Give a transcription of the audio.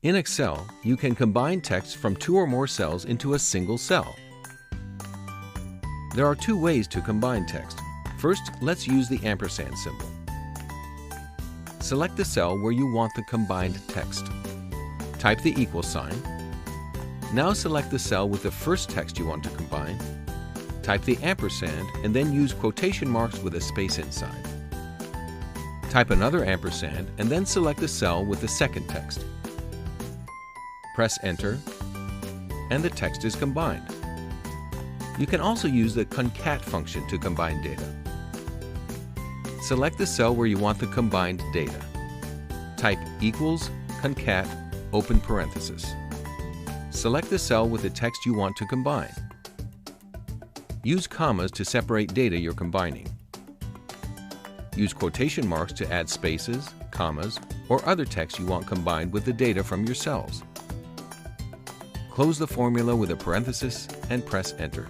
In Excel, you can combine text from two or more cells into a single cell. There are two ways to combine text. First, let's use the ampersand symbol. Select the cell where you want the combined text. Type the equal sign. Now select the cell with the first text you want to combine. Type the ampersand and then use quotation marks with a space inside. Type another ampersand and then select the cell with the second text. Press Enter, and the text is combined. You can also use the concat function to combine data. Select the cell where you want the combined data. Type equals concat open parenthesis. Select the cell with the text you want to combine. Use commas to separate data you're combining. Use quotation marks to add spaces, commas, or other text you want combined with the data from your cells. Close the formula with a parenthesis and press Enter.